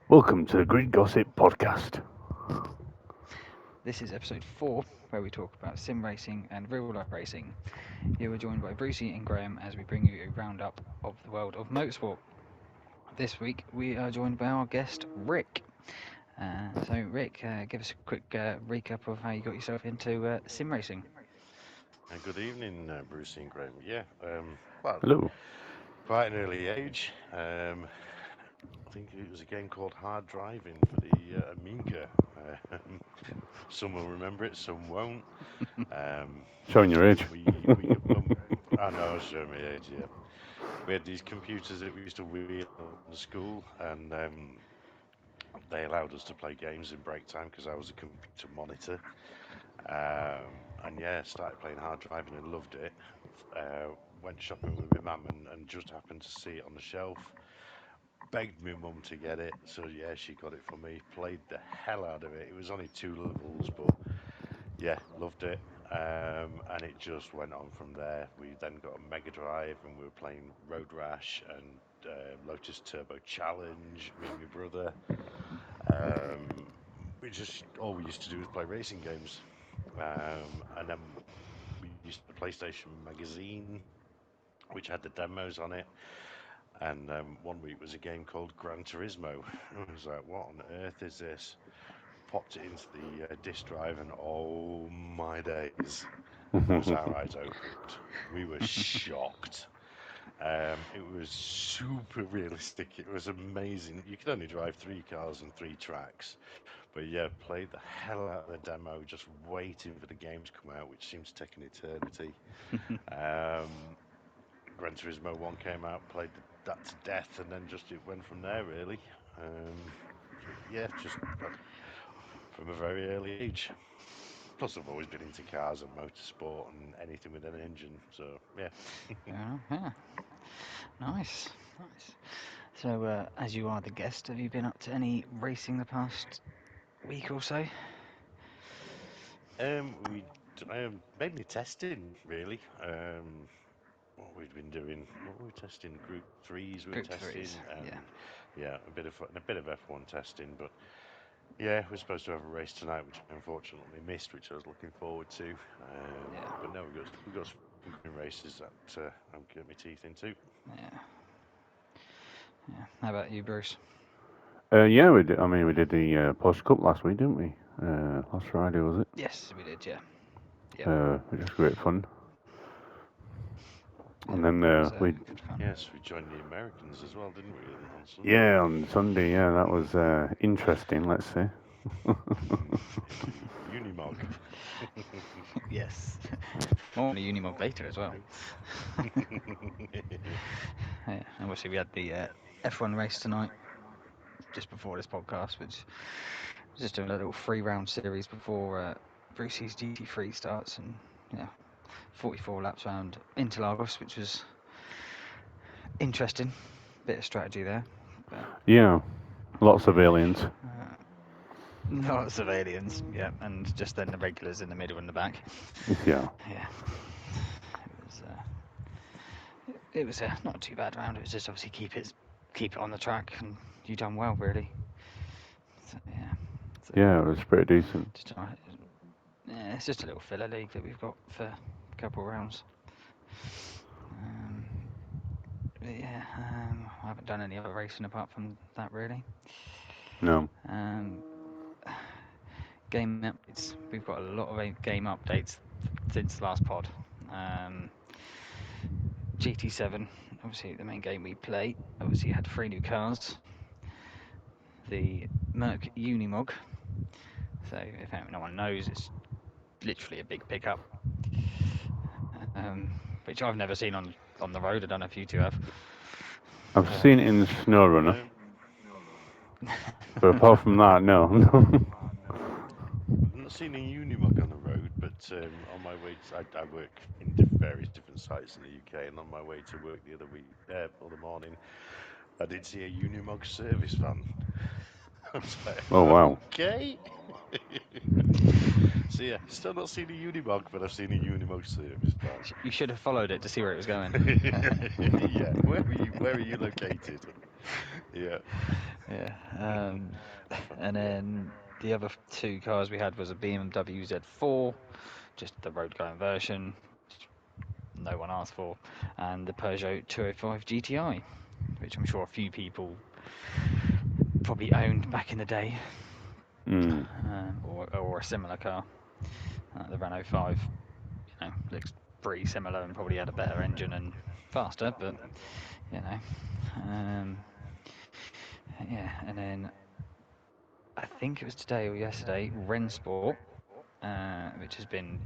Welcome to the Grid Gossip Podcast. This is episode 4, where we talk about sim racing and real life racing. Here we're joined by Brucey and Graham as we bring you a roundup of the world of motorsport. This week we are joined by our guest Rick. Rick, give us a quick recap of how you got yourself into sim racing. Good evening, Bruce and Graham. Well, Hello. quite an early age. I think it was a game called Hard Driving for the Amiga. Um, some will remember it, some won't. Um, Showing your age. we I know I was showing my age. Yeah, we had these computers that we used to wheel in school, and they allowed us to play games in break time because I was a computer monitor. And yeah, started playing Hard Driving and loved it. Went shopping with my mum and just happened to see it on the shelf. Begged my mum to get it, so yeah, she got it for me. Played the hell out of it. It was only 2 levels, but yeah, loved it. And it just went on from there. We then got a Mega Drive and we were playing Road Rash and Lotus Turbo Challenge, me and my brother. We just all we used to do was play racing games. And then we used the PlayStation magazine, which had the demos on it. And one week was a game called Gran Turismo. I was like, what on earth is this? Popped it into the disk drive, and oh my days, was our eyes opened. We were shocked. It was super realistic. It was amazing. You could only drive 3 cars and 3 tracks. But yeah, played the hell out of the demo, just waiting for the game to come out, which seems to take an eternity. Um, Gran Turismo 1 came out, played that to death, and then just it went from there, really. Um, yeah, just from a very early age. Plus, I've always been into cars and motorsport and anything with an engine, so yeah. Yeah, nice, nice. As you are the guest, have you been up to any racing the past week or so? We mainly testing, really. What we've been doing, what were we testing? Group threes we were Group threes, testing, yeah. and yeah, a bit of F1 testing. But yeah, we're supposed to have a race tonight, which I unfortunately missed, which I was looking forward to. Yeah, But no, we've got some good races that I'm getting my teeth into. yeah, yeah. How about you, Bruce? Yeah, we did. I mean, we did the Porsche Cup last week, didn't we? Last Friday was it? Yes, we did. Yeah, yeah, Which was great fun. yeah. And then That was we, good fun. Yes, we joined the Americans as well, didn't we, on Sunday? yeah, on Sunday, yeah, that was interesting. Let's say. Unimog. Yes, more on a Unimog later as well. Yeah, and obviously we had the F1 race tonight, just before this podcast, which was just doing a little 3 round series before Brucey's GT3 starts, and yeah, 44 laps round Interlagos, which was interesting. Bit of strategy there, but Yeah, lots of aliens. lots of aliens, yeah, and just then the regulars in the middle and the back. Yeah, Yeah, it was not too bad round. It was just obviously keep it on the track, and you done well really. So, yeah, so yeah, it was pretty decent. just yeah, it's just a little filler league that we've got for a couple of rounds. Um, yeah, I haven't done any other racing apart from that really. No. Um, game updates. We've got a lot of game updates since the last pod. Um, GT7, obviously the main game we play. Obviously had 3 new cars. The Merc Unimog. So if no one knows, it's literally a big pickup, which I've never seen on the road. I don't know if you two have. I've seen it in the SnowRunner, No, but apart from that, no. I've not seen a Unimog on the road, but on my way, I work in various different sites in the UK, and on my way to work the other morning, I did see a Unimog service van. I was like, Oh wow. okay. So yeah, still not seen a Unimog, but I've seen a Unimog service van. You should have followed it to see where it was going. Yeah, where are you located? Yeah. Yeah. And then the other two cars we had was a BMW Z4, just the road going version, no one asked for, and the Peugeot 205 GTI, which I'm sure a few people probably owned back in the day, Mm. or a similar car. The Renault 5, looks pretty similar and probably had a better engine and faster, but yeah. And then I think it was today or yesterday, Rensport, which has been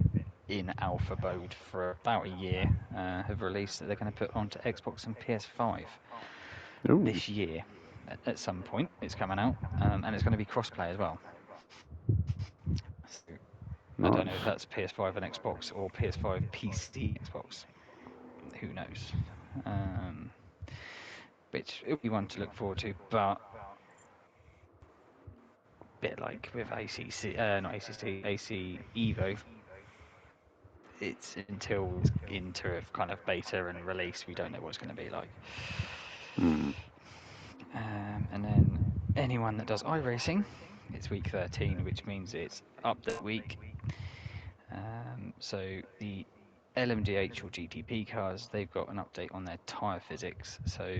in alpha mode for about a year, have released that they're going to put onto Xbox and PS5 Ooh. this year. At some point, it's coming out, and it's going to be crossplay as well. So I don't know if Nice. that's PS5 and Xbox or PS5 PC Xbox. Who knows? Which it'll be one to look forward to, but bit like with ACC, not ACC, AC Evo, it's until it's into a kind of beta and release, we don't know what it's going to be like. Mm. And then anyone that does iRacing, it's week 13, which means it's update week. So the LMDH or GTP cars, they've got an update on their tyre physics. So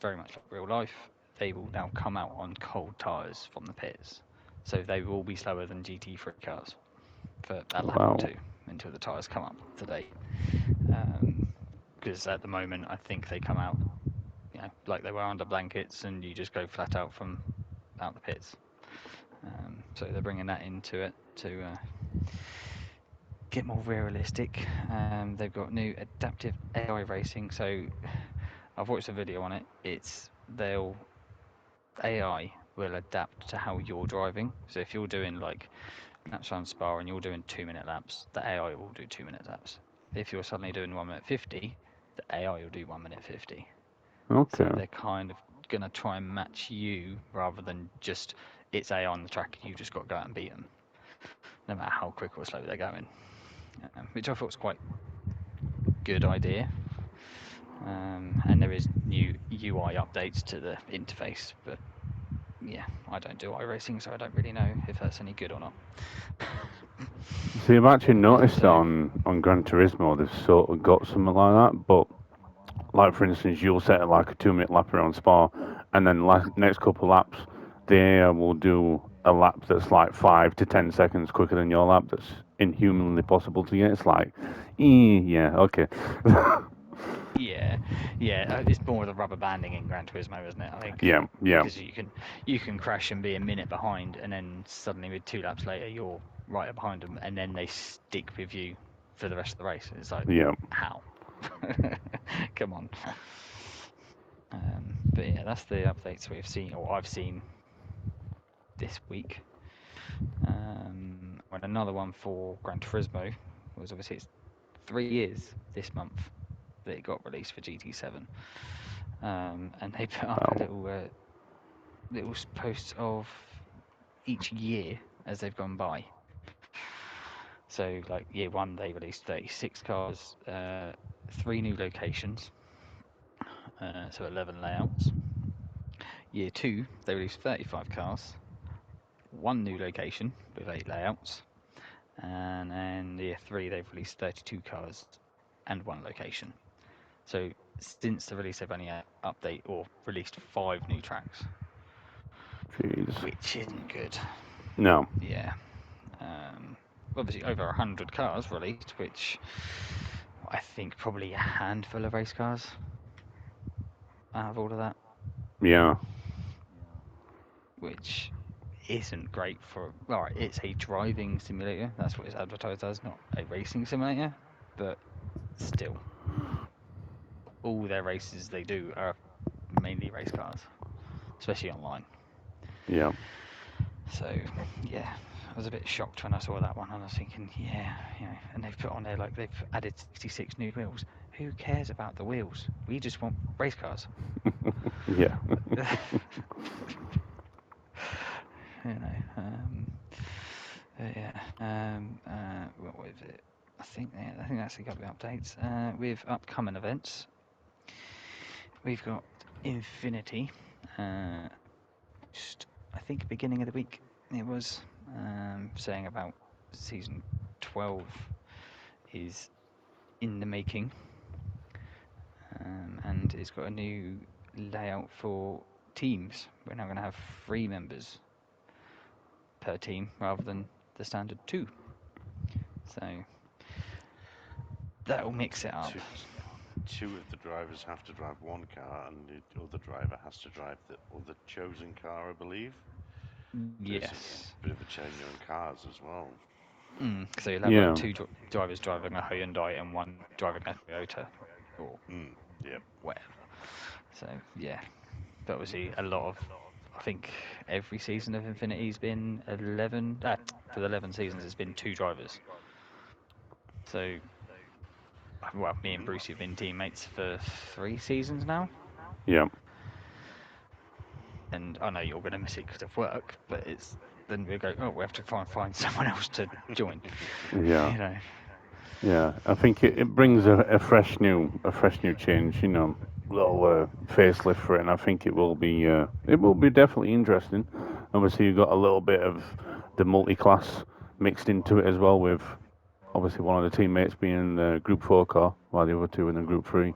very much like real life, they will now come out on cold tyres from the pits. So they will be slower than GT3 cars for a lap or two until the tyres come up to date. Because at the moment, I think they come out, like they were under blankets, and you just go flat out from out the pits. So they're bringing that into it to get more realistic. They've got new adaptive AI racing. So I've watched a video on it. AI will adapt to how you're driving. So if you're doing like laps around Spa and you're doing 2-minute laps, the AI will do 2-minute laps. If you're suddenly doing 1 minute 50, the AI will do 1 minute 50. Okay. So they're kind of going to try and match you rather than just it's AI on the track and you just got to go out and beat them, no matter how quick or slow they're going. Which I thought was quite good idea. And there is new UI updates to the interface, but yeah, I don't do iRacing, so I don't really know if that's any good or not. See, I've actually noticed So- on Gran Turismo they've sort of got something like that, but like for instance, you'll set like a 2-minute lap around Spa, and then next couple laps, the AI will do a lap that's like 5 to 10 seconds quicker than your lap. That's inhumanly possible to get. It's like, yeah, okay. Yeah, it's more the rubber banding in Gran Turismo, isn't it? I think. Yeah. Because you can crash and be a minute behind, and then suddenly with 2 laps later you're right behind them, and then they stick with you for the rest of the race. It's like, Yeah. how? Come on. But yeah, that's the updates we've seen, or I've seen this week. And another one for Gran Turismo was obviously it's 3 years this month that it got released for GT7, and they put up a little post of each year as they've gone by. So like year 1 they released 36 cars, 3 new locations, so 11 layouts. Year 2 they released 35 cars, 1 new location with 8 layouts, and then year 3 they've released 32 cars and 1 location. So since the release they've only update or released 5 new tracks. Jeez. Which isn't good. No. Yeah. Obviously over 100 cars released, which I think probably a handful of race cars out of all of that. Yeah. Which isn't great for... Alright, it's a driving simulator. That's what it's advertised as, not a racing simulator. But still. All their races they do are mainly race cars. Especially online. Yeah. So, yeah, I was a bit shocked when I saw that one, and I was thinking, and they've put on there, like, they've added 66 new wheels. Who cares about the wheels? We just want race cars. Yeah. What was it? I think that's a couple of updates. With upcoming events, we've got Infinity, I think beginning of the week it was, saying about season 12 is in the making, and it's got a new layout for teams. We're now going to have 3 members per team rather than the standard 2. So that'll mix it up. Two of the drivers have to drive one car, and the other driver has to drive the other chosen car, I believe. There's Yes. a bit of a change on cars as well. So you'll have Yeah. like 2 drivers driving a Hyundai and 1 driving a Toyota or Yep. whatever. So yeah, but obviously a lot of, I think every season of Infinity's been 11. For the 11 seasons, it's been 2 drivers. So, well, me and Bruce have been teammates for 3 seasons now. Yeah. And I know you're going to miss it because of work, but it's then we go, oh, we have to try and find someone else to join. Yeah. You know. Yeah, I think it brings a fresh new change, little facelift for it, and I think it will be definitely interesting. Obviously, you've got a little bit of the multi-class mixed into it as well, with obviously one of the teammates being in the Group 4 car, while the other 2 in the Group 3.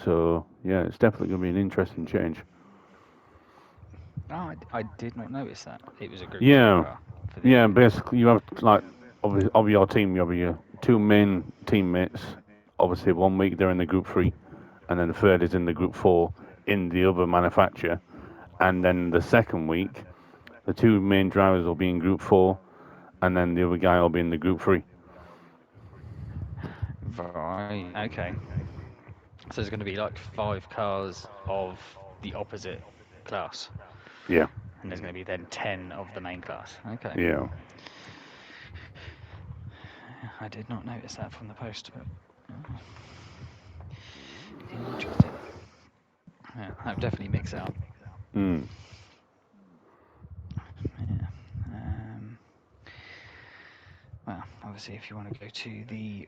So yeah, it's definitely going to be an interesting change. Oh, I did not notice that it was a Group 4 Yeah, car. For this yeah. year. Basically, you have like of your team, you have your 2 main teammates. Obviously, 1 week they're in the Group 3, and then the third is in the Group 4 in the other manufacturer, and then the second week, the 2 main drivers will be in Group 4, and then the other guy will be in the Group 3. Right. Okay. So there's going to be like 5 cars of the opposite class. Yeah. And there's going to be then 10 of the main class. Okay. Yeah. I did not notice that from the post, but interesting. Yeah, that would definitely mix it up. Mm. Yeah. Well, obviously, if you want to go to the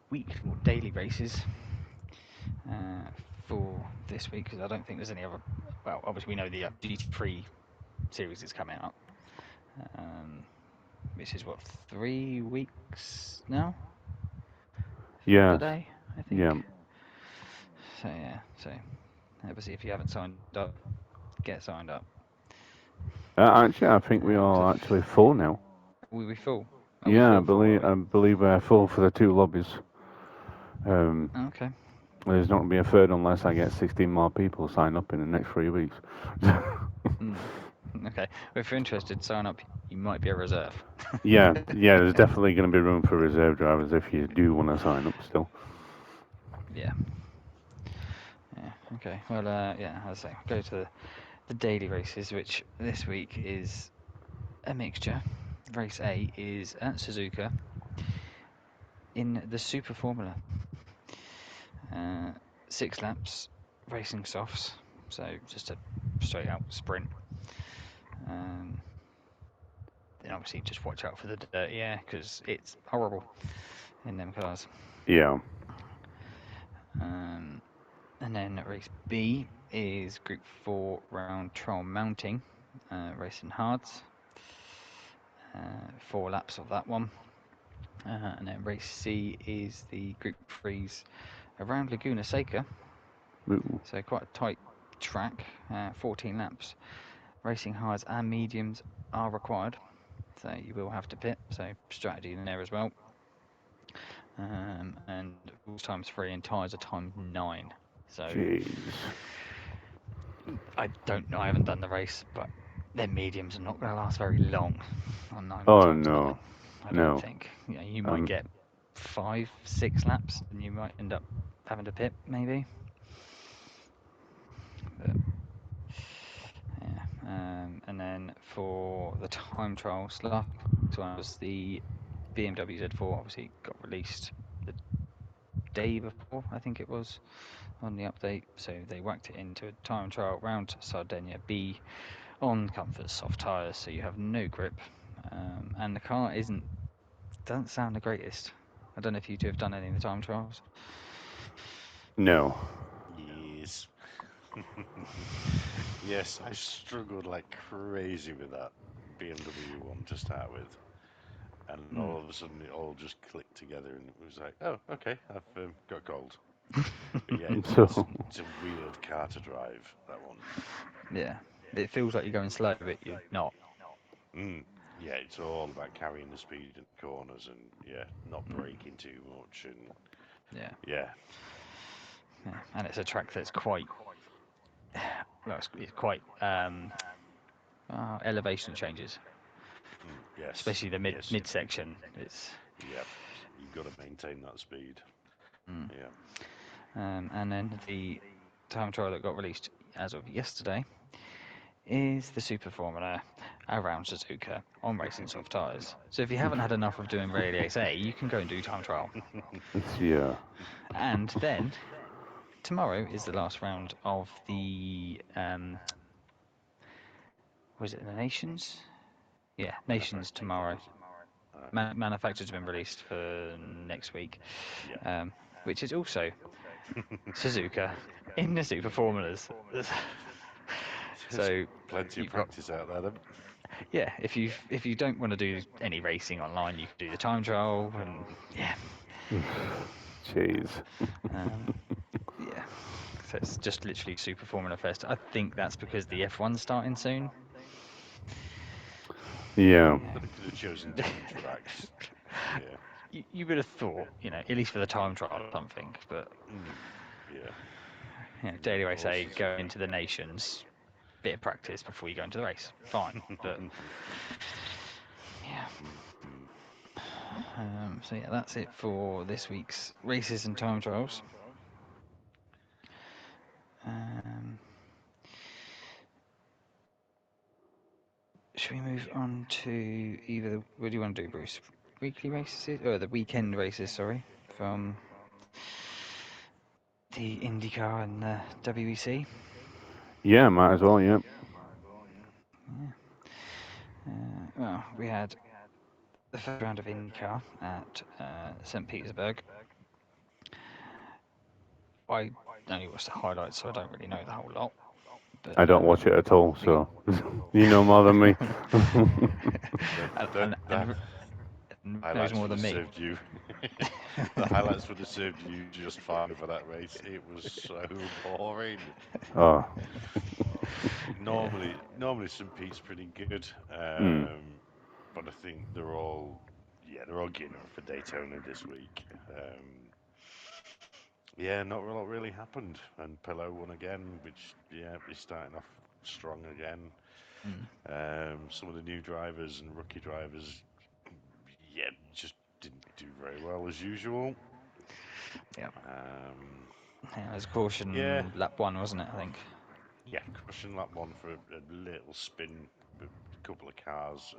week or daily races for this week, because I don't think there's any other. Well, obviously, we know the GT3 series is coming up. Which is what, 3 weeks now? Yeah. Today, I think. Yeah. So yeah, so obviously if you haven't signed up, get signed up. Actually, I think we are actually full now. Will we full? Yeah, I believe we're full for the 2 lobbies. Okay. There's not going to be a third unless I get 16 more people sign up in the next 3 weeks. Okay. Well, if you're interested, sign up. You might be a reserve. Yeah, there's definitely going to be room for reserve drivers if you do want to sign up still. Yeah. Yeah. Okay. Well, yeah. As I say, go to the daily races, which this week is a mixture. Race A is at Suzuka in the Super Formula. 6 laps, racing softs, so just a straight out sprint. Then obviously just watch out for the dirty air because it's horrible in them cars. Yeah. And then race B is Group 4 round trial mounting, racing hards. 4 laps of that one. And then race C is the Group 3s around Laguna Seca. Ooh. So quite a tight track, 14 laps. Racing hards and mediums are required, so you will have to pit, so strategy in there as well. And rules times 3 and tyres are times 9. So Jeez. I don't know, I haven't done the race, but their mediums are not going to last very long on 9 Oh, times no. 9. I don't No. think. You might get 5, 6 laps, and you might end up having to pit, maybe. But, yeah. And then for the time trials, last one was the BMW Z4. Obviously got released the day before, I think it was, on the update. So they whacked it into a time trial round Sardinia B on comfort soft tyres, so you have no grip, and the car doesn't sound the greatest. I don't know if you two have done any of the time trials. No. Yes. Yes, I struggled like crazy with that BMW one to start with, and all Mm. of a sudden it all just clicked together, and it was like, oh, okay, I've got gold. But yeah, So, it's a weird car to drive, that one. Yeah, it feels like you're going slow, but you're not. Mm. Yeah, it's all about carrying the speed in the corners and yeah, not Mm. braking too much and Yeah, yeah, yeah, and it's a track that's quite well, it's quite elevation changes, yes, especially the yes, midsection. It's yep. You've got to maintain that speed. mm. Yeah. And then the time trial that got released as of yesterday is the Super Formula around Suzuka on racing soft tyres. So if you haven't had enough of doing Race A, you can go and do time trial. yeah. And then tomorrow is the last round of the was it the Nations? Yeah, Nations tomorrow. Uh, Manufacturers have been released for next week, yeah. which is also Suzuka in the Super Formulas. There's So plenty of you've got practice out there then. yeah. If you don't want to do any racing online, you can do the time trial and yeah, Jeez. um, yeah. So it's just literally Super Formula Fest. I think that's because the F1's starting soon. Yeah. But they could have chosen different tracks. Yeah. You would have thought, at least for the time trial or something, but Mm, yeah. Daily Of Race A course. going into the Nations, bit of practice before you go into the race, fine. But yeah, so yeah, that's it for this week's races and time trials. Um, should we move on to either? What do you want to do, Bruce? Weekly races or the weekend races? Sorry, from the IndyCar and the WEC. Yeah, might as well, yeah. Yeah. Well, we had the first round of IndyCar at St. Petersburg. I only watched the highlights, so I don't really know the whole lot. But I don't watch it at all, so you know more than me. and knows Highlights more would have than me. served you. The highlights would have served you just fine for that race. It was so boring. Oh, Yeah. Normally St. Pete's pretty good, mm. but I think they're all gearing up for Daytona this week. Yeah, not a lot really happened, and Pillow won again, which yeah, he's starting off strong again. Mm. Some of the new drivers and rookie drivers, yeah, just didn't do very well as usual. Yep. Um, Yeah, it was yeah, caution lap one, wasn't it? I think. yeah, crushing lap one for a little spin with a couple of cars,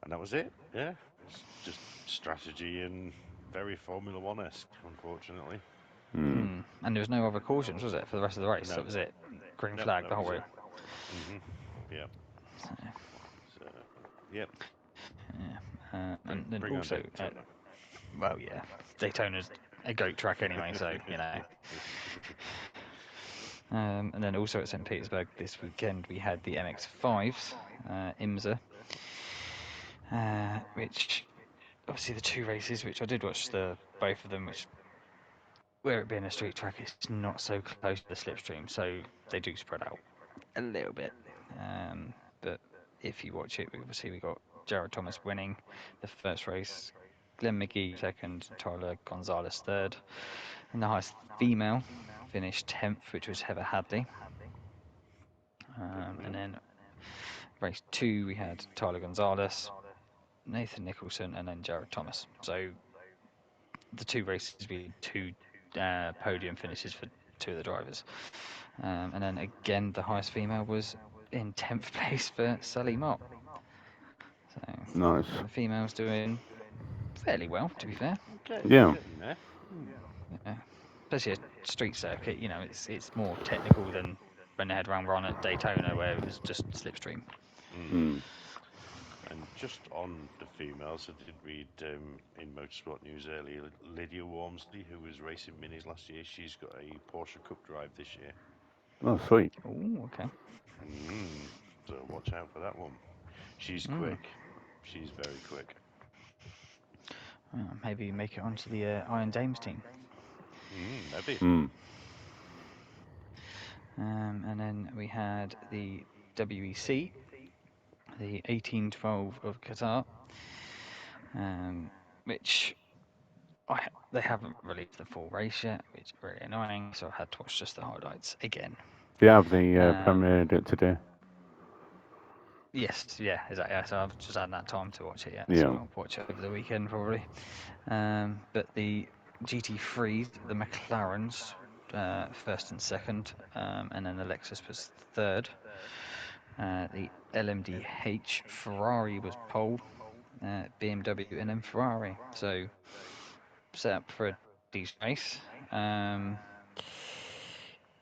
and that was it. Yeah, it's just strategy and very Formula One esque, unfortunately. Mm. And there was no other cautions, was it, for the rest of the race? No, That was it. Green no, flag that the whole was way. it. Mhm. Yeah. So, So, yep. yeah. And then Bring on also, Daytona. well, yeah, Daytona's a goat track anyway, so and then also at St. Petersburg this weekend we had the MX5s, IMSA, which obviously the two races, which I did watch the both of them, which where it being a street track, it's not so close to the slipstream, so they do spread out a little bit. But if you watch it, obviously we got Jared Thomas winning the first race, Glenn McGee second, Tyler Gonzalez third, and the highest female finished 10th, which was Heather Hadley. And then race two, we had Tyler Gonzalez, Nathan Nicholson, and then Jared Thomas. So the two races, we had two podium finishes for two of the drivers. And then again, the highest female was in 10th place for Sally Mott. So Nice. the females doing fairly well, to be fair. Yeah. Getting there. Yeah. Especially a street circuit, it's more technical than when they had round run at Daytona, where it was just slipstream. Mm. And just on the females, I did read in Motorsport News earlier, Lydia Walmsley, who was racing minis last year, she's got a Porsche Cup drive this year. Oh, sweet. Oh, okay. So watch out for that one. She's Mm. quick. She's very quick. Maybe make it onto the Iron Dames team. Maybe. And then we had the WEC, the 1812 of Qatar, which they haven't released the full race yet, which is really annoying. So I had to watch just the highlights again. Yeah, they premiered it today. Yes, yeah, exactly. Yeah, so I've just had that time to watch it yet. Yeah. So I'll watch it over the weekend probably. But the GT3s, the McLarens, first and second, and then the Lexus was third. The LMDH Ferrari was pole, BMW, and then Ferrari. So set up for a decent race.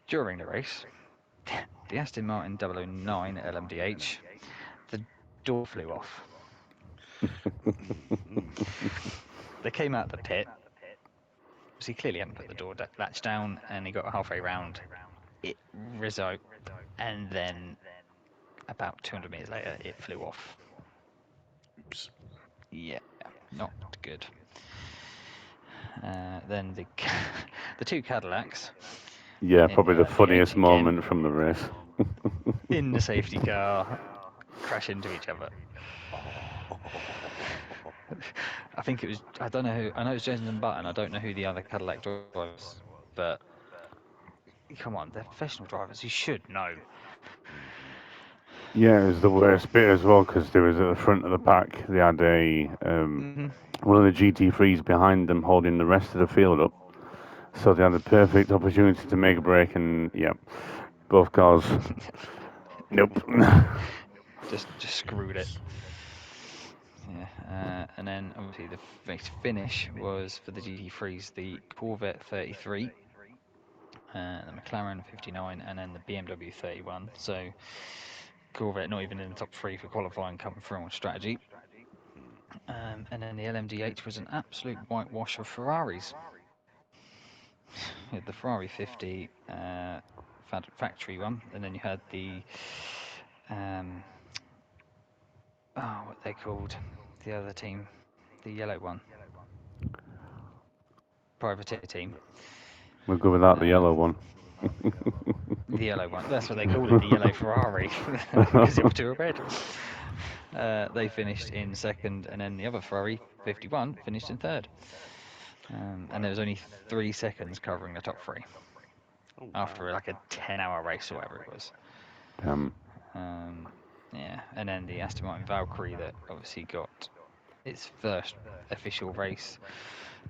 During the race, the Aston Martin 009 LMDH, the door flew off. They came out the pit. So he clearly hadn't put the door latch down, and he got halfway round. It rizzo, and then about 200 meters later, it flew off. Oops. Yeah, not good. Then the two Cadillacs. Yeah, in probably the funniest again, moment from the race. in the safety car, crash into each other. I think it was. I don't know who. I know it was Jenson Button. I don't know who the other Cadillac driver was, but come on, they're professional drivers. You should know. Yeah, it was the worst bit as well because there was at the front of the pack. They had a one of the GT3s behind them holding the rest of the field up, so they had the perfect opportunity to make a break. And yeah, both cars. Nope. just screwed it. Yeah, and then obviously the finish was for the GT3s, the Corvette 33, the McLaren 59, and then the BMW 31. So Corvette not even in the top three for qualifying, coming through on strategy. And then the LMDH was an absolute whitewash of Ferraris. You had the Ferrari 50 factory one, and then you had the what they called the other team, the yellow one, privateer team. We'll go without the yellow one. The yellow one. That's what they called it, the yellow Ferrari, because the other two were red. They finished in second, and then the other Ferrari 51 finished in third. And there was only 3 seconds covering the top three after like a 10-hour race or whatever it was. Yeah, and then the Aston Martin Valkyrie that obviously got its first official race.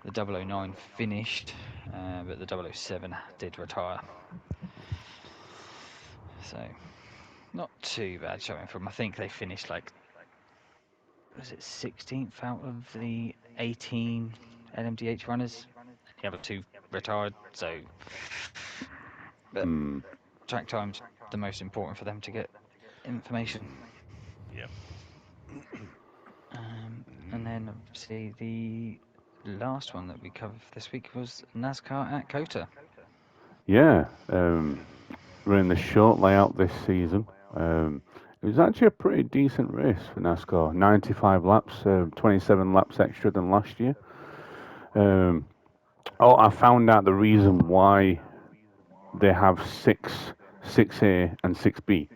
The 009 finished, but the 007 did retire. So, not too bad showing from. I think they finished like, was it 16th out of the 18 LMDH runners? The other 2 retired, so. But track time's the most important for them to get information. Yep. And then obviously the last one that we covered this week was NASCAR at COTA. Yeah, we're in the short layout this season. It was actually a pretty decent race for NASCAR. 95 laps, 27 laps extra than last year. I found out the reason why they have 6A and 6B.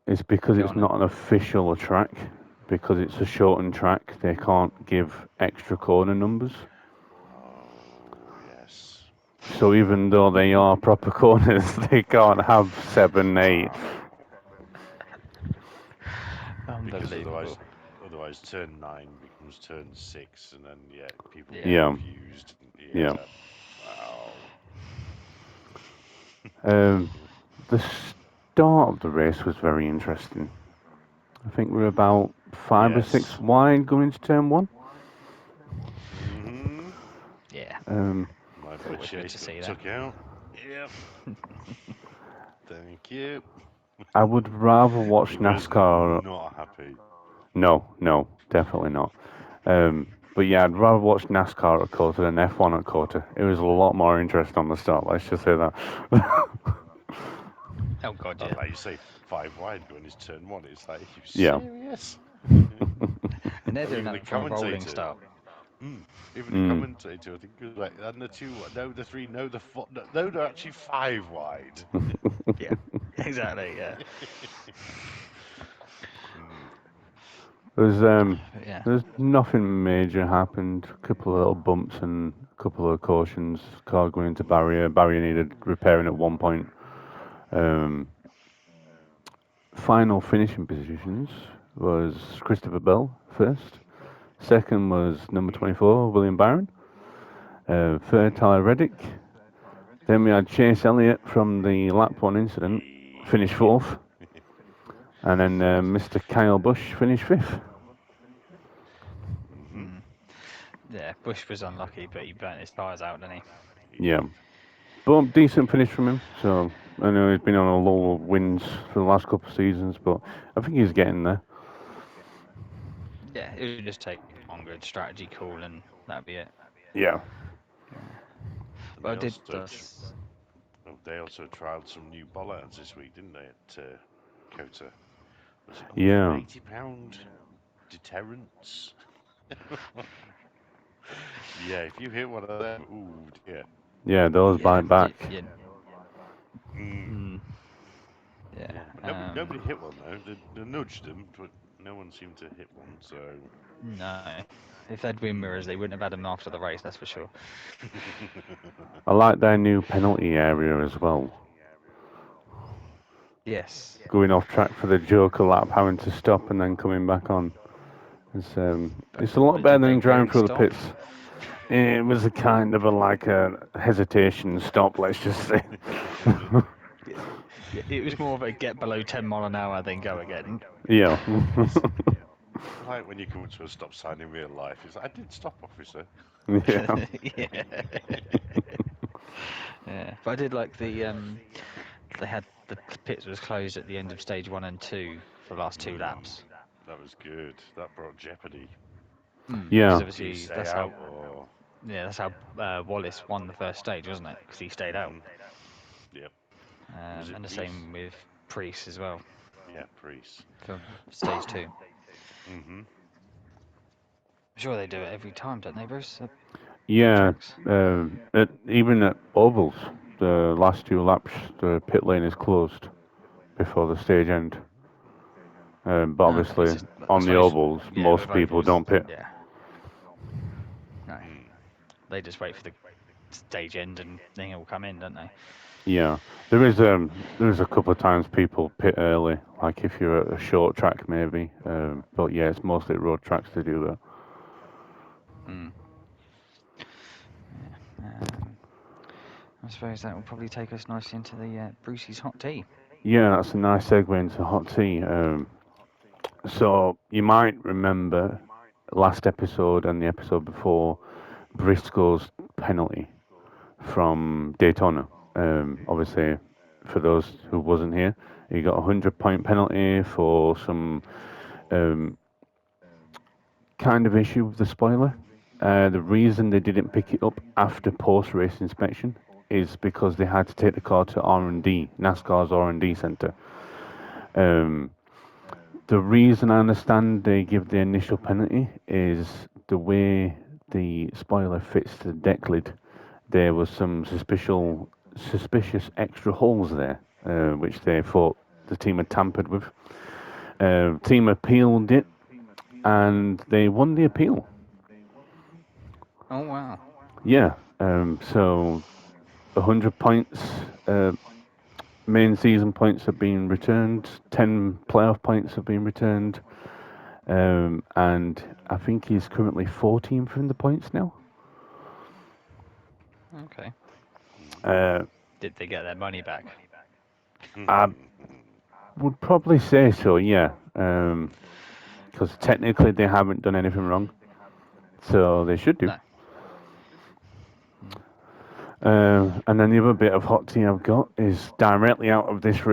It's because it's not an official track. Because it's a shortened track, they can't give extra corner numbers. Oh, yes. So even though they are proper corners, they can't have 7, 8. Because otherwise turn 9 becomes turn 6, and then people get confused. Yeah. Wow. The start of the race was very interesting. I think we're about 5 or 6 wide going to turn 1. Yeah. My purchase got took out. Yep. Thank you. I would rather watch NASCAR. Not happy. No, definitely not. But yeah, I'd rather watch NASCAR at Kota than F1 at Kota. It was a lot more interesting on the start. Let's just say that. Oh god, Oh, yeah. like you say, 5 wide going into turn one. It's like, are you Yeah. serious? And they're Or doing even the that from a rolling commentator. start. Even the commentator, I think, was like, and the two, no, the three, no, the four, no, they're actually 5 wide. Yeah, exactly. Yeah, but yeah. There's nothing major happened. A couple of little bumps and a couple of cautions. Car going into barrier. Barrier needed repairing at one point. Final finishing positions was Christopher Bell first. Second was number 24, William Byron. Third, Tyler Reddick. Then we had Chase Elliott from the lap one incident, finished fourth. And then Mr. Kyle Busch finished fifth. Yeah, Bush was unlucky, but he burnt his tyres out, didn't he? Yeah. But decent finish from him. So I know he's been on a low of wins for the last couple of seasons, but I think he's getting there. Yeah, it would just take one good strategy call, and that'd be it. Yeah. But I did. They also trialled some new bollards this week, didn't they, at Kota? Was it Yeah. £180 deterrents? Yeah, if you hit one of them, ooh dear. Yeah, those bite back. Yeah. But nobody hit one though. They nudged them, but no one seemed to hit one. So No, if they'd been mirrors, they wouldn't have had them after the race. That's for sure. I like their new penalty area as well. Yes. Going off track for the Joker lap, having to stop and then coming back on. It's a lot But better did they than driving really through the stop? pits. It was a kind of a hesitation stop, let's just say. It was more of a get below 10 mile an hour, then go again. Yeah. like when you come to a stop sign in real life, it's like, I did stop, officer. Yeah. Yeah. Yeah. But I did like the they had the pits was closed at the end of stage 1 and 2 for the last 2 laps. That was good. That brought jeopardy. Yeah. Because obviously that's how. Yeah, that's how Wallace won the first stage, wasn't it? Because he stayed out. Yep. And the same with Priest as well. Yeah, Priest. For stage 2. I'm sure they do it every time, don't they, Bruce? Yeah. Even at ovals, the last 2 laps, the pit lane is closed before the stage end. But obviously, on the ovals, most people don't pit. Yeah. No. They just wait for the stage end and then it will come in, don't they? Yeah, there is a couple of times people pit early, like if you're at a short track maybe. But yeah, it's mostly road tracks to do that. I suppose that will probably take us nicely into the Brucey's hot tea. Yeah, that's a nice segue into hot tea. So you might remember last episode and the episode before Briscoe's penalty from Daytona. Obviously, for those who wasn't here, he got a 100-point penalty for some kind of issue with the spoiler. The reason they didn't pick it up after post-race inspection is because they had to take the car to R&D, NASCAR's R&D center. The reason I understand they give the initial penalty is the way the spoiler fits to the deck lid. There was some suspicious extra holes there, which they thought the team had tampered with. Team appealed it, and they won the appeal. Oh wow! Yeah, so 100 points, main season points have been returned. 10 playoff points have been returned, and I think he's currently 14th in the points now. Okay. Did they get their money back? I would probably say so, yeah. Because technically they haven't done anything wrong, so they should do. No. And then the other bit of hot tea I've got is directly out of this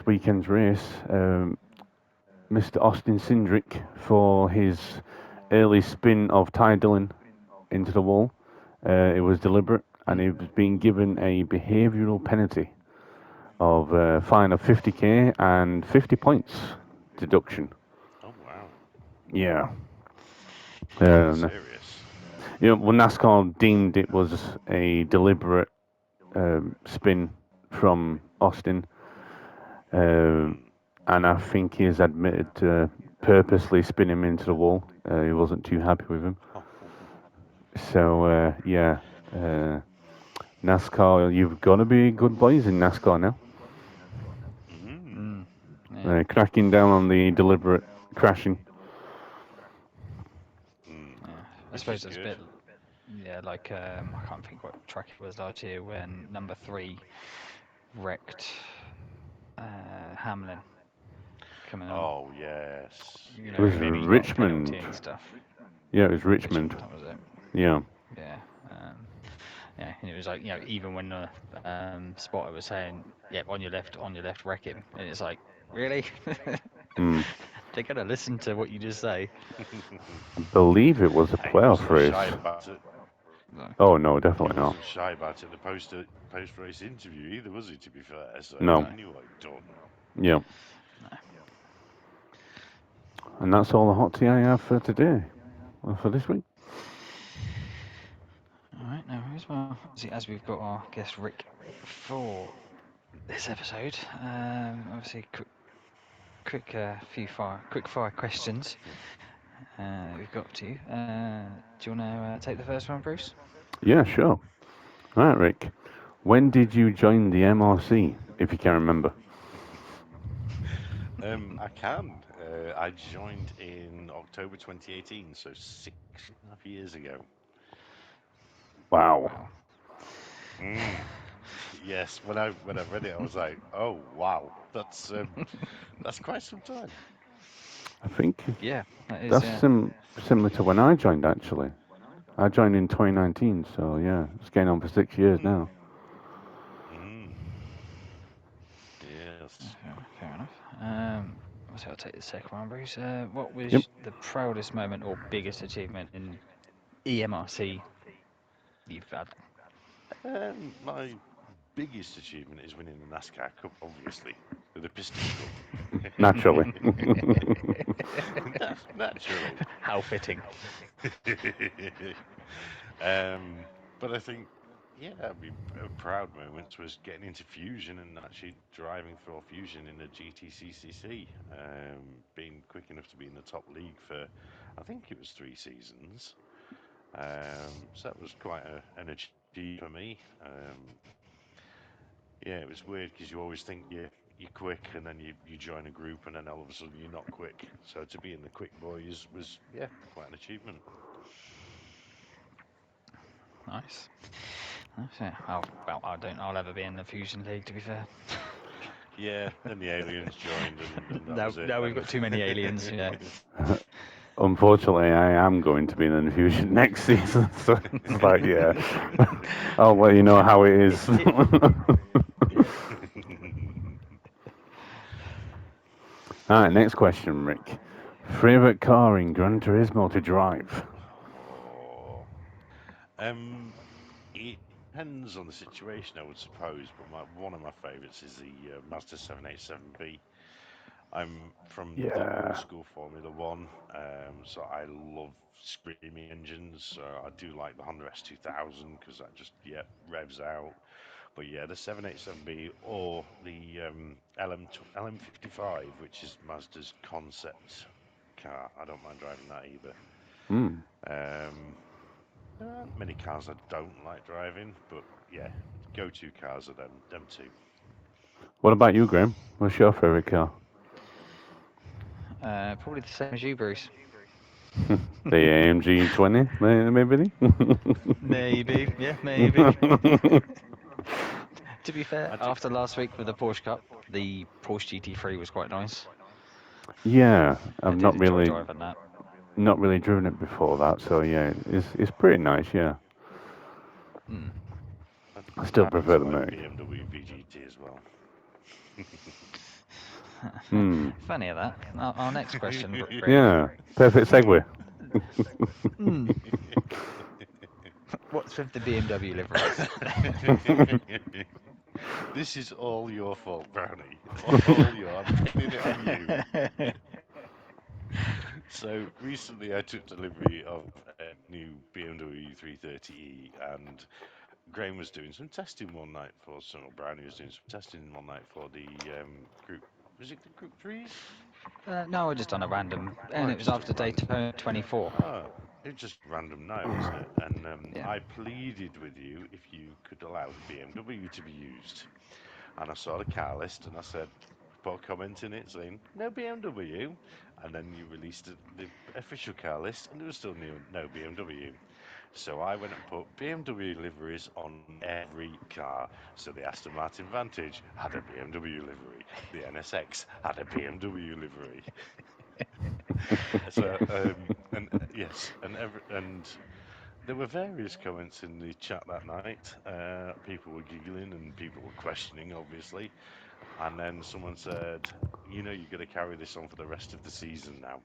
weekend's race. Mr. Austin Cindric for his early spin of Ty Dillon into the wall. It was deliberate, and he was being given a behavioural penalty of a fine of 50k and 50 points deduction. Oh wow, Yeah. serious. Well, NASCAR deemed it was a deliberate spin from Austin, Mm. and I think he's admitted to purposely spin him into the wall. He wasn't too happy with him. Oh, So, NASCAR, you've got to be good boys in NASCAR now. mm. Yeah. Cracking down on the deliberate crashing. Mm. Yeah. I Which suppose is it's a good. bit. Yeah, like I can't think what track it was last year when number 3 wrecked Hamlin coming on. Oh yes. You It know, was maybe he got a penalty Richmond. and stuff. Yeah, it was Richmond. That was it. Yeah. Yeah. Yeah, and it was like, even when the spotter was saying, "Yep, on your left, wreck him," and it's like, really? Mm. They're gonna listen to what you just say. I believe it was a Hey, he playoff wasn't shy race. about it. No. Oh, no, He definitely not. wasn't shy about it in the post race interview either, was he? To be fair, so No. he knew what he'd done. Yeah. No. And that's all the hot tea I have for today. Well, for this week. All right, no worries. Well, as we've got our guest Rick for this episode, obviously quick fire questions we've got to you. Do you want to take the first one, Bruce? Yeah, sure. All right, Rick. When did you join the MRC, if you can remember? I can. I joined in October 2018, so 6.5 years ago. Wow. Wow. Mm. Yes, when I read it, I was like, oh wow, that's quite some time. I think Yeah, that is. that's Yeah. similar to when I joined, actually. I joined in 2019, so yeah, it's going on for 6 years Mm. now. Mm. Yes. Fair enough. So I'll take the second one, Bruce. What Yep. was the proudest moment or biggest achievement in EMRC you've had? My biggest achievement is winning the NASCAR Cup, obviously, the Piston Cup. Naturally. Naturally. How fitting. But I think, yeah, I mean, a proud moment was getting into Fusion and actually driving for Fusion in the GTCCC. Being quick enough to be in the top league for, I think it was 3 seasons. So that was quite an achievement for me. Yeah, it was weird because you always think you're quick, and then you join a group, and then all of a sudden you're not quick. So to be in the quick boys was quite an achievement. Nice. Yeah. Well, I'll ever be in the Fusion League, to be fair. Yeah, then the aliens joined, and that was it. Now we've Then. got too many aliens. Yeah. Unfortunately, I am going to be in Infusion next season, so it's like, yeah, I'll let you know how it is. All right, next question, Rick. Favorite car in Gran Turismo to drive? Oh. It depends on the situation, I would suppose, but one of my favourites is the Mazda 787B. I'm from the old Yeah. school Formula One, so I love screaming engines. So I do like the Honda S2000 because that just revs out. But yeah, the 787B or the LM55, which is Mazda's concept car. I don't mind driving that either. Mm. There aren't many cars I don't like driving, but yeah, go-to cars are them two. What about you, Graham? What's your favorite car? Probably the same as you, Bruce. The AMG 20, maybe? Maybe. Yeah, maybe. To be fair, I do, after last week with the Porsche Cup, the Porsche GT3 was quite nice. Yeah, I I've did enjoy driving that. not really driven it before that, so yeah, it's pretty nice. Yeah, Mm. I still happen prefer to the like Merc. BMW VGT as well. Hmm. Funny of that. Our next question, Graham. Yeah, perfect segue. Hmm. What's with the BMW liveries? This is all your fault, Brownie. All your. I'm pinning it on you. So recently, I took delivery of a new BMW 330e, and Graham was doing some testing one night for some. Or Brownie was doing some testing one night for the group. Was it the Group 3s? No, I just done a random, and Oh, it was just a after random. Daytona 24. Oh, it was just random night, wasn't it? And Yeah. I pleaded with you if you could allow the BMW to be used. And I saw the car list and I said, put a comment in it saying, no BMW. And then you released the official car list and there was still no BMW. So I went and put BMW liveries on every car. So the Aston Martin Vantage had a BMW livery. The NSX had a BMW livery. So, and yes, and there were various comments in the chat that night. People were giggling and people were questioning, obviously. And then someone said, "You know, you're going to carry this on for the rest of the season now.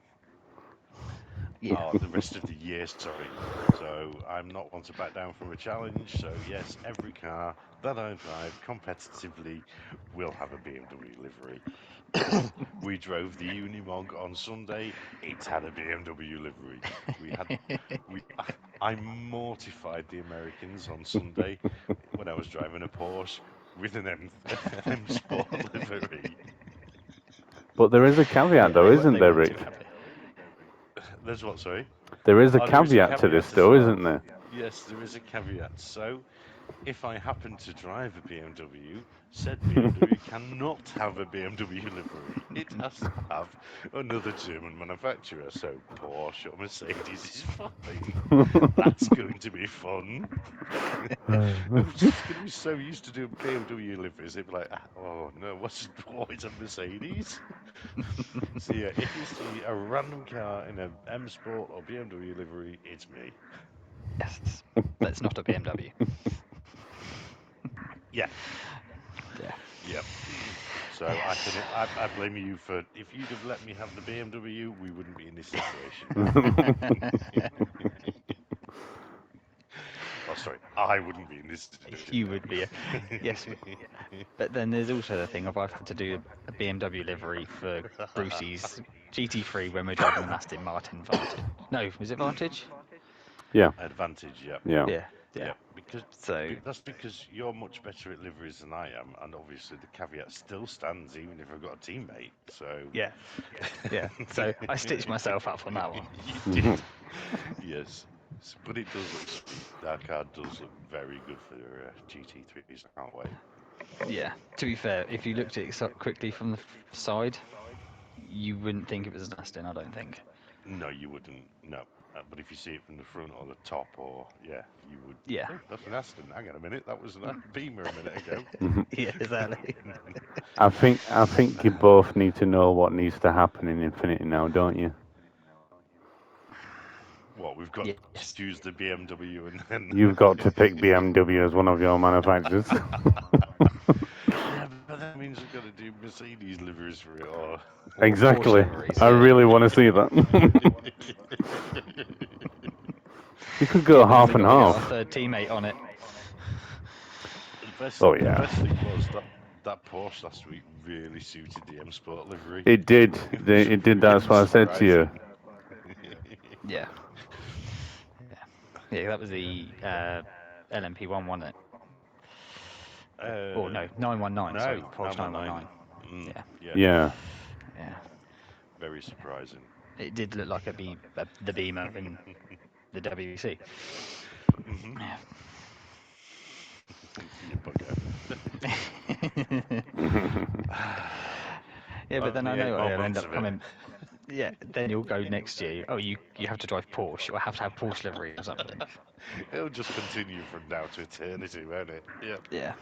Yeah. Oh, the rest of the year, sorry. So I'm not one to back down from a challenge. So yes, every car that I drive competitively will have a BMW livery. We drove the Unimog on Sunday. It had a BMW livery. We had we. I mortified the Americans on Sunday when I was driving a Porsche with an M Sport livery. But there is a caveat, Yeah, though, isn't they there, weren't too Rich? happy. There's what, sorry? There is a Oh, there is a caveat to this, caveat as though, well. isn't there? Yes, there is a caveat. So, if I happen to drive a BMW, said BMW cannot have a BMW livery. It has to have another German manufacturer. So, Porsche or Mercedes is fine. That's going to be fun. I'm just going to be so used to doing BMW liveries. They'd be like, oh no, what's always a Mercedes? So yeah, if you see a random car in a M Sport or BMW livery, it's me. Yes, that's not a BMW. Yeah, Yeah. yep. So I blame you for if you'd have let me have the BMW, we wouldn't be in this situation. Oh, sorry, I wouldn't be in this situation. You would be. Yes, but then there's also the thing of I've had to do a BMW livery for Brucey's GT3 when we're driving an Aston Martin Vantage. No, was it Vantage? Yeah, Advantage, yep. yeah. Yeah, yeah. Yeah, because So that's because you're much better at liveries than I am, and obviously the caveat still stands even if I've got a teammate. So yeah, yeah. So I stitched myself up on that one. You did, yes, but it does look sweet. That car does look very good for GT3s. I can't wait. Yeah. To be fair, if you looked at it quickly from the side, you wouldn't think it was an Aston. I don't think. No, you wouldn't. No, but if you see it from the front or the top, or yeah, you would. Yeah. Oh, that's an Aston. Hang on a minute, that was a Beamer a minute ago. Yeah, exactly. I think you both need to know what needs to happen in Infinity now, don't you? What we've got Yes. to choose the BMW and then. You've got to pick BMW as one of your manufacturers. Yeah, but that means we've got to do Mercedes liveries for it, or. Exactly. Porsche liveries, I yeah. really want to see that. You could go Yeah, but then half we and got to get our half. third teammate on it. Oh, The yeah. best thing was that Porsche last week really suited the M Sport livery. It did. It was It did. That's really what I said to you. surprising. Yeah. Yeah, that was the LMP1, wasn't it? Oh no, 919. Sorry, No, Porsche 919. 919. Yeah, Yeah, Yeah. yeah. very surprising. It did look like the Beamer in the WC. Mm-hmm. Yeah. You bugger. Yeah, but then I Only 8 know more I'll end months up of it. coming. Yeah, then you'll go next year. Oh, you have to drive Porsche. Or have to have Porsche livery or something. It'll just continue from now to eternity, won't it? Yep. Yeah,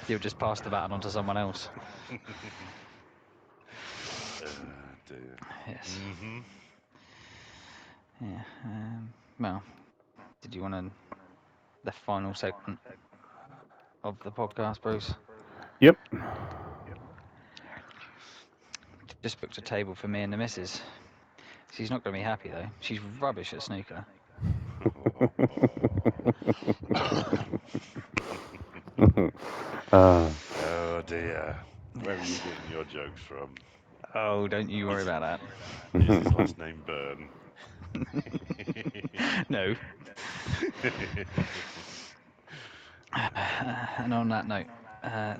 you'll just pass the baton on to someone else. Dear. Yes. Mm-hmm. Yeah. Well, did you want to the final segment of the podcast, Bruce? Yep. Just booked a table for me and the missus. She's not going to be happy though. She's rubbish at snooker. Oh dear. Where are you getting your jokes from? Oh, don't you worry about that. Is his last name Byrne? No. And on that note,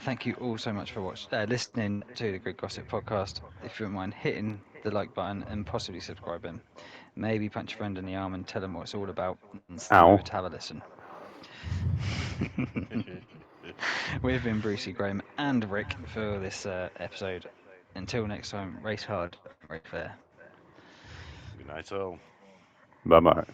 thank you all so much for listening to the Grid Gossip podcast. If you wouldn't mind hitting the like button and possibly subscribing, maybe punch a friend in the arm and tell them what it's all about and send them Ow. over to have a listen. We've been Brucey, Graham, and Rick for this episode. Until next time, race hard, race fair. Good night, all. Bye bye.